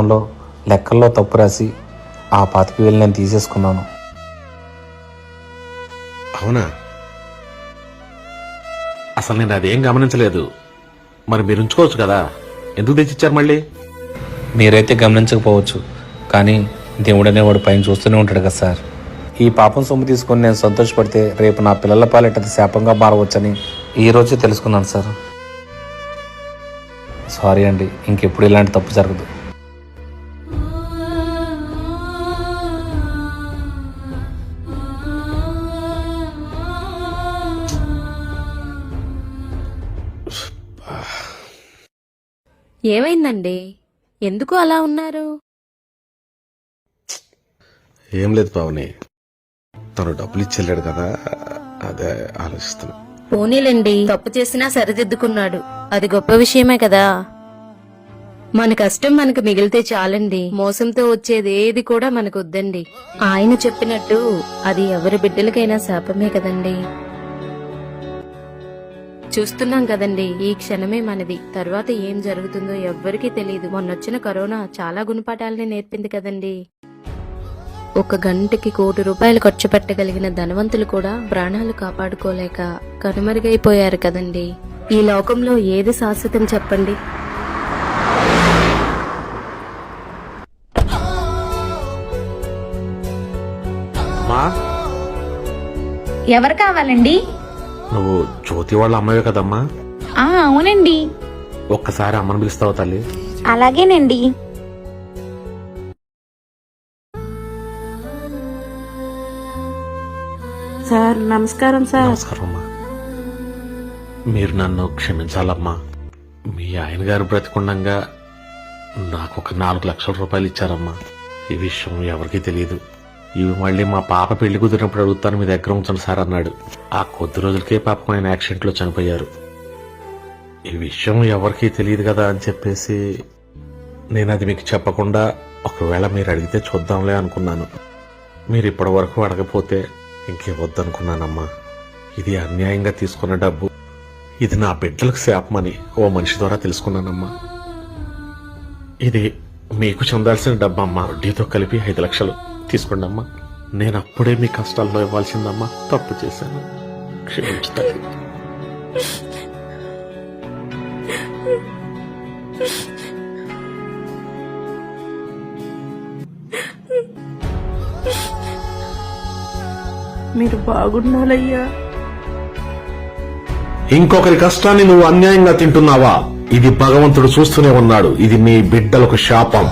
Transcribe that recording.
లో లెక్కల్లో తప్పు రాసి ఆ 25,000 నేను తీసేసుకున్నాను. అవునా? అసలు నేను అదేం గమనించలేదు. మరి మీరు ఉంచుకోవచ్చు కదా, ఎందుకు తెచ్చిచ్చారు మళ్ళీ? మీరైతే గమనించకపోవచ్చు, కానీ దేవుడు అనేవాడు పైన చూస్తూనే ఉంటాడు కదా సార్. ఈ పాపం సొమ్ము తీసుకొని నేను సంతోషపడితే రేపు నా పిల్లల పాలిట అది శాపంగా మారవచ్చని ఈ రోజే తెలుసుకున్నాను సార్. సారీ అండి, ఇంకెప్పుడు ఇలాంటి తప్పు జరగదు. ఏమైందండి? ఎందుకు అలా ఉన్నారు? ఏం లేదు పావని, తను డబ్బులు ఇచ్చెళ్ళాడు కదా, అదే ఆలోచిస్తున్నా. పోనీలేండి, తప్పు చేసినా సరిదిద్దుకున్నాడు, అది గొప్ప విషయమే కదా. మన కష్టం మనకు మిగిలితే చాలండి, మోసంతో వచ్చేది ఏది కూడా మనకు వద్దండి. ఆయన చెప్పినట్టు అది ఎవరి బిడ్డలకైనా శాపమే కదండి. చూస్తున్నాం కదండి, ఈ క్షణమే మనది, తర్వాత ఏం జరుగుతుందో ఎవ్వరికీ తెలియదు. మొన్నొచ్చిన కరోనా చాలా గుణపాఠాలని నేర్పింది కదండి. 1 గంటకి 1 కోటి రూపాయలు ఖర్చు పెట్టగలిగిన ధనవంతులు కూడా ప్రాణాలు కాపాడుకోలేక కనుమరుగైపోయారు కదండి. ఈ లోకంలో ఏది శాశ్వతం చెప్పండి? మా, ఎవరు కావాలండి? నువ్వు జ్యోతి వాళ్ళ అమ్మాయి కదమ్మా? అవునండి. ఒక్కసారి అమ్మని పిలుస్తావు తల్లి? అలాగేనండి. సార్ నమస్కారం సార్. నమస్కారం అమ్మా. మీరు నన్ను క్షమించాలమ్మా. మీ ఆయన గారు బ్రతికుండగా నాకు ఒక 4 లక్షల రూపాయలు ఇచ్చారమ్మా. ఈ విషయం ఎవరికీ తెలియదు. ఇవి మళ్ళీ మా పాప పెళ్లి కుదిరినప్పుడు అడుగుతాను, మీ దగ్గర ఉంచండి సార్ అన్నాడు. ఆ కొద్ది రోజులకే పాపం ఆయన యాక్సిడెంట్ లో చనిపోయారు. ఈ విషయం ఎవరికీ తెలియదు కదా అని చెప్పేసి నేను అది మీకు చెప్పకుండా ఒకవేళ మీరు అడిగితే చూద్దాంలే అనుకున్నాను. మీరు ఇప్పటి వరకు అడగపోతే ఇంకేవద్దనుకున్నానమ్మా. ఇది అన్యాయంగా తీసుకున్న డబ్బు, ఇది నా బిడ్డలకు శాపమని ఓ మనిషి ద్వారా తెలుసుకున్నానమ్మా. ఇది మీకు చెందాల్సిన డబ్బమ్మా, వడ్డీతో కలిపి 5 లక్షలు తీసుకోండి అమ్మా. నేను అప్పుడే మీ కష్టాల్లో ఇవ్వాల్సిందమ్మా, తప్పు చేశాను, క్షమించుతాను. మీరు బాగుండాలయ్యా. ఇంకొకరి కష్టాన్ని నువ్వు అన్యాయంగా తింటున్నావా? ఇది భగవంతుడు చూస్తూనే ఉన్నాడు. ఇది నీ బిడ్డలకు శాపం.